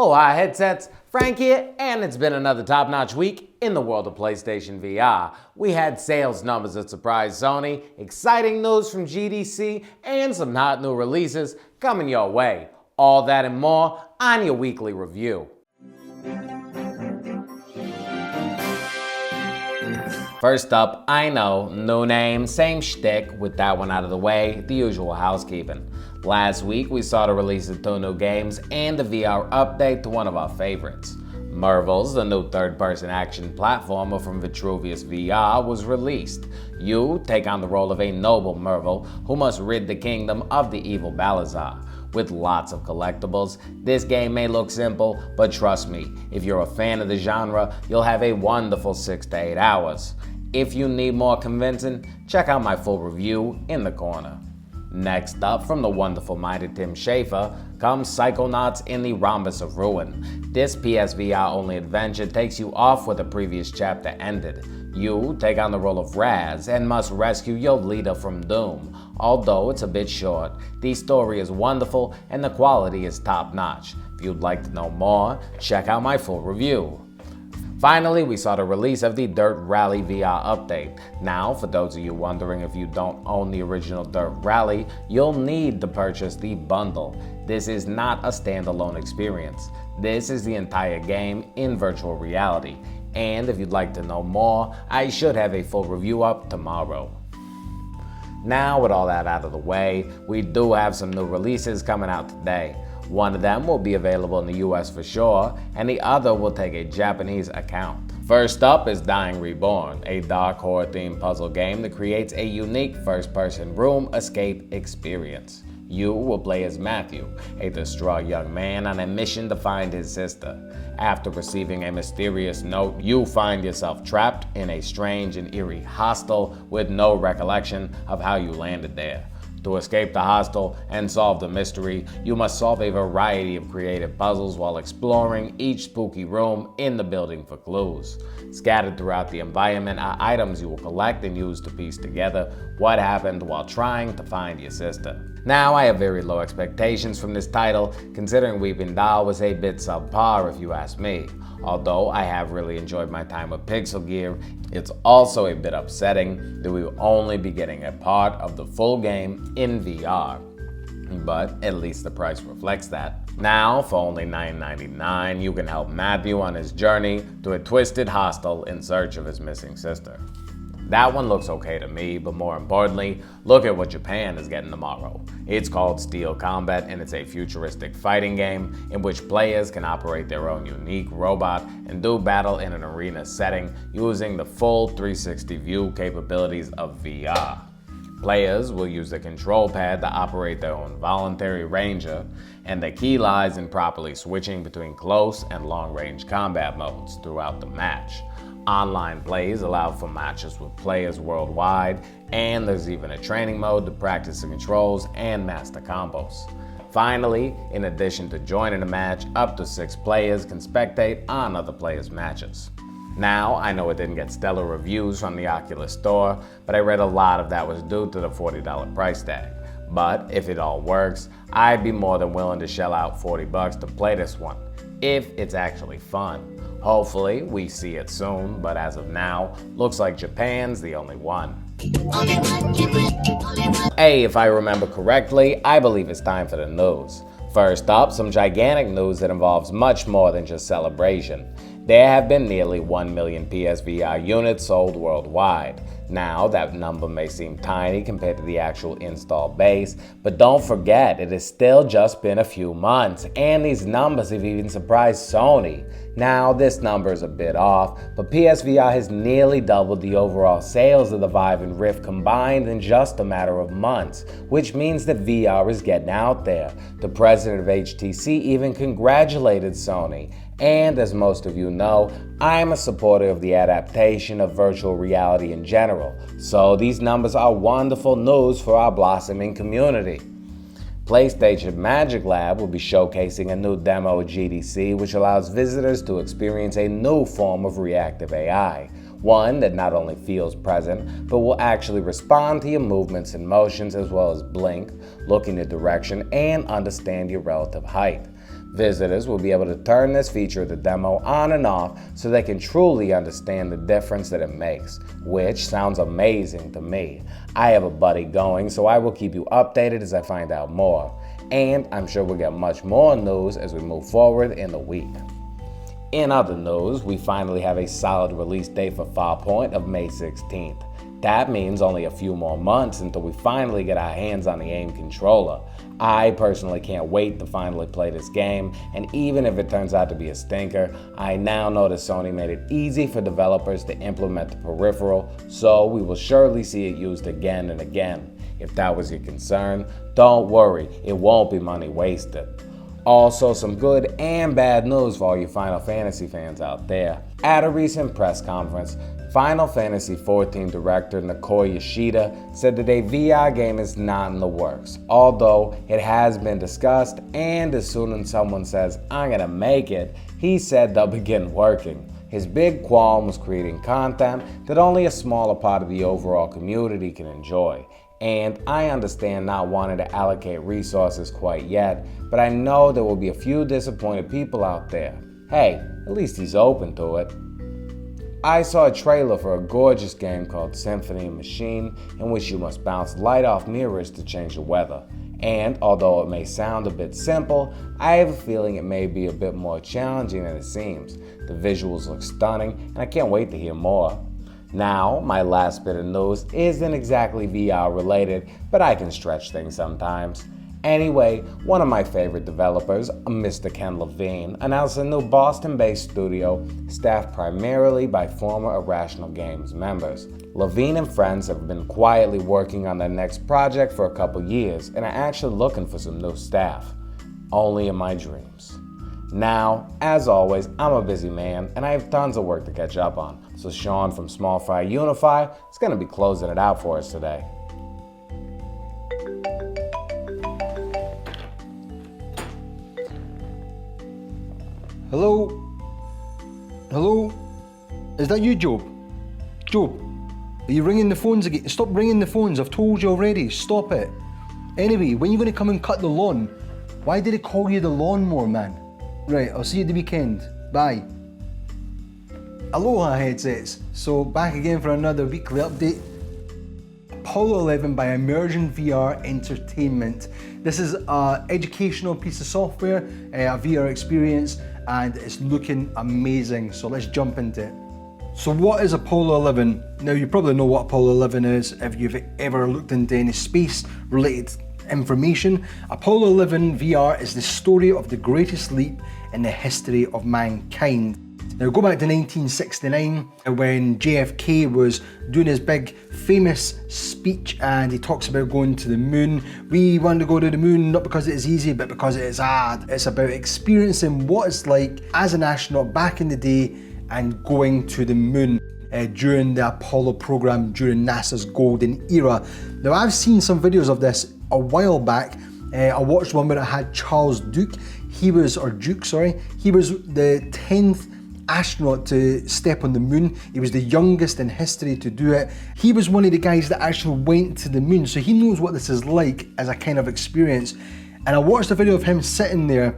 Aloha Headsets, Frank here, and it's been another top-notch week in the world of PlayStation VR. We had sales numbers that surprised Sony, exciting news from GDC, and some hot new releases coming your way. All that and more on your weekly review. First up, I know, new name, same shtick. With that one out of the way, the usual housekeeping. Last week, we saw the release of 2 new games and the VR update to one of our favorites. Mervils, the new third-person action platformer from Vitruvius VR, was released. You take on the role of a noble Mervil who must rid the kingdom of the evil Balazar. With lots of collectibles, this game may look simple, but trust me, if you're a fan of the genre, you'll have a wonderful 6 to 8 hours. If you need more convincing, check out my full review in the corner. Next up, from the wonderful minded Tim Schafer, comes Psychonauts in the Rhombus of Ruin. This PSVR-only adventure takes you off where the previous chapter ended. You take on the role of Raz and must rescue your leader from doom. Although it's a bit short, the story is wonderful and the quality is top-notch. If you'd like to know more, check out my full review. Finally, we saw the release of the Dirt Rally VR update. Now, for those of you wondering if you don't own the original Dirt Rally, you'll need to purchase the bundle. This is not a standalone experience. This is the entire game in virtual reality. And if you'd like to know more, I should have a full review up tomorrow. Now, with all that out of the way, we do have some new releases coming out today. One of them will be available in the US for sure, and the other will take a Japanese account. First up is Dying Reborn, a dark horror-themed puzzle game that creates a unique first-person room escape experience. You will play as Matthew, a distraught young man on a mission to find his sister. After receiving a mysterious note, you find yourself trapped in a strange and eerie hostel with no recollection of how you landed there. To escape the hostel and solve the mystery, you must solve a variety of creative puzzles while exploring each spooky room in the building for clues. Scattered throughout the environment are items you will collect and use to piece together what happened while trying to find your sister. Now, I have very low expectations from this title, considering Weeping Doll was a bit subpar if you ask me. Although I have really enjoyed my time with Pixel Gear, it's also a bit upsetting that we will only be getting a part of the full game in VR. But at least the price reflects that. Now, for only $9.99, you can help Matthew on his journey to a twisted hostel in search of his missing sister. That one looks okay to me, but more importantly, look at what Japan is getting tomorrow. It's called Steel Combat, and it's a futuristic fighting game in which players can operate their own unique robot and do battle in an arena setting using the full 360 view capabilities of VR. Players will use the control pad to operate their own voluntary ranger, and the key lies in properly switching between close and long-range combat modes throughout the match. Online plays allow for matches with players worldwide, and there's even a training mode to practice the controls and master combos. Finally, in addition to joining a match, up to 6 players can spectate on other players' matches. Now, I know it didn't get stellar reviews from the Oculus Store, but I read a lot of that was due to the $40 price tag. But if it all works, I'd be more than willing to shell out $40 to play this one, if it's actually fun. Hopefully, we see it soon, but as of now, looks like Japan's the only one. Hey, if I remember correctly, I believe it's time for the news. First up, some gigantic news that involves much more than just celebration. There have been nearly 1 million PSVR units sold worldwide. Now, that number may seem tiny compared to the actual install base, but don't forget, it has still just been a few months, and these numbers have even surprised Sony. Now, this number is a bit off, but PSVR has nearly doubled the overall sales of the Vive and Rift combined in just a matter of months, which means that VR is getting out there. The president of HTC even congratulated Sony. And as most of you know, I'm a supporter of the adaptation of virtual reality in general, so these numbers are wonderful news for our blossoming community. PlayStation Magic Lab will be showcasing a new demo at GDC, which allows visitors to experience a new form of reactive AI. One that not only feels present, but will actually respond to your movements and motions, as well as blink, look in your direction, and understand your relative height. Visitors will be able to turn this feature of the demo on and off so they can truly understand the difference that it makes, which sounds amazing to me. I have a buddy going, so I will keep you updated as I find out more. And I'm sure we'll get much more news as we move forward in the week. In other news, we finally have a solid release date for Farpoint of May 16th. That means only a few more months until we finally get our hands on the AIM controller. I personally can't wait to finally play this game, and even if it turns out to be a stinker, I now know that Sony made it easy for developers to implement the peripheral, so we will surely see it used again and again. If that was your concern, don't worry, it won't be money wasted. Also, some good and bad news for all you Final Fantasy fans out there. At a recent press conference, Final Fantasy XIV director Nakoya Yoshida said that a VR game is not in the works, although it has been discussed, and as soon as someone says, "I'm gonna make it," he said they'll begin working. His big qualm was creating content that only a smaller part of the overall community can enjoy. And I understand not wanting to allocate resources quite yet, but I know there will be a few disappointed people out there. Hey, at least he's open to it. I saw a trailer for a gorgeous game called Symphony Machine, in which you must bounce light off mirrors to change the weather. And although it may sound a bit simple, I have a feeling it may be a bit more challenging than it seems. The visuals look stunning, and I can't wait to hear more. Now, my last bit of news isn't exactly VR related, but I can stretch things sometimes. Anyway, one of my favorite developers, Mr. Ken Levine, announced a new Boston-based studio staffed primarily by former Irrational Games members. Levine and friends have been quietly working on their next project for a couple years and are actually looking for some new staff. Only in my dreams. Now, as always, I'm a busy man and I have tons of work to catch up on, so Sean from Small Fry Unify is going to be closing it out for us today. Hello? Hello? Is that you, Job? Job, are you ringing the phones again? Stop ringing the phones, I've told you already, stop it. Anyway, when are you going to come and cut the lawn? Why did they call you the lawnmower man? Right, I'll see you at the weekend. Bye. Aloha Headsets. So back again for another weekly update. Apollo 11 by Immersion VR Entertainment. This is an educational piece of software, a VR experience, and it's looking amazing. So let's jump into it. So what is Apollo 11? Now you probably know what Apollo 11 is if you've ever looked into any space related information. Apollo 11 VR is the story of the greatest leap in the history of mankind. Now go back to 1969 when JFK was doing his big famous speech and he talks about going to the moon. We want to go to the moon not because it is easy but because it is hard. It's about experiencing what it's like as an astronaut back in the day and going to the moon during the Apollo program during NASA's golden era. Now I've seen some videos of this a while back. I watched one where it had Charles Duke. He was the 10th astronaut to step on the moon. He was the youngest in history to do it. He was one of the guys that actually went to the moon, so he knows what this is like as a kind of experience. And I watched a video of him sitting there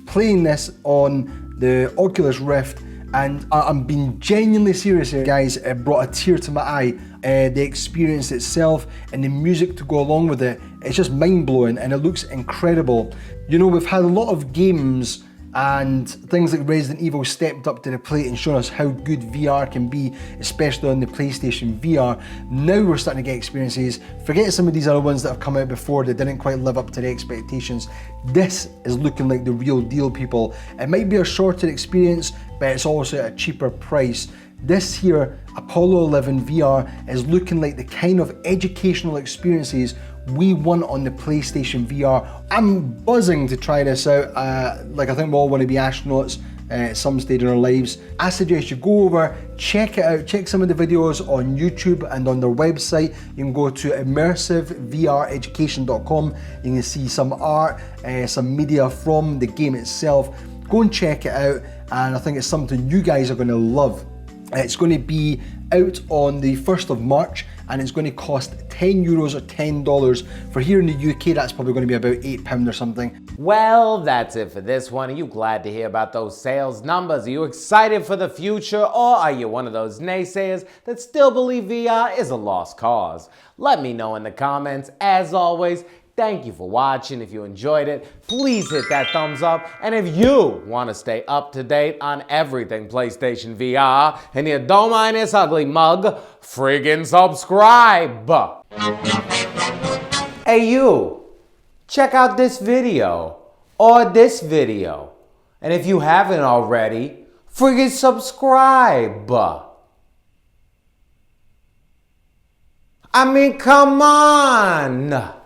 playing this on the Oculus Rift, and I'm being genuinely serious here, guys. It brought a tear to my eye. The experience itself and the music to go along with it, it's just mind-blowing and it looks incredible. You know, we've had a lot of games and things like Resident Evil stepped up to the plate and shown us how good VR can be, especially on the PlayStation VR. Now we're starting to get experiences. Forget some of these other ones that have come out before that didn't quite live up to the expectations. This is looking like the real deal, people. It might be a shorter experience, but it's also at a cheaper price. This here, Apollo 11 VR, is looking like the kind of educational experiences we want on the PlayStation VR. I'm buzzing to try this out. Like I think we all want to be astronauts at some stage in our lives. I suggest you go over, check it out, check some of the videos on YouTube and on their website. You can go to immersivevreducation.com. You can see some art, some media from the game itself. Go and check it out, and I think it's something you guys are going to love. It's going to be out on the 1st of March, and it's going to cost €10 or $10. For here in the UK, that's probably going to be about £8 or something. Well, that's it for this one. Are you glad to hear about those sales numbers? Are you excited for the future, or are you one of those naysayers that still believe VR is a lost cause? Let me know in the comments. As always, thank you for watching. If you enjoyed it, please hit that thumbs up. And if you want to stay up to date on everything PlayStation VR and you don't mind this ugly mug, friggin' subscribe. Hey you, check out this video or this video. And if you haven't already, friggin' subscribe. I mean, come on.